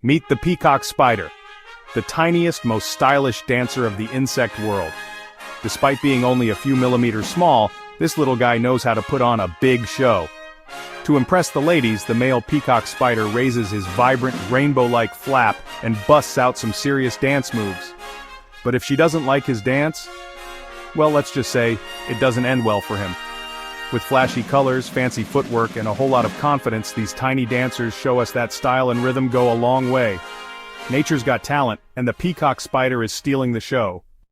Meet the Peacock Spider, the tiniest, most stylish dancer of the insect world. Despite being only a few millimeters small, this little guy knows how to put on a big show. To impress the ladies, the male peacock spider raises his vibrant, rainbow-like flap and busts out some serious dance moves. But if she doesn't like his dance, well, let's just say, it doesn't end well for him. With flashy colors, fancy footwork, and a whole lot of confidence, these tiny dancers show us that style and rhythm go a long way. Nature's got talent, and the peacock spider is stealing the show.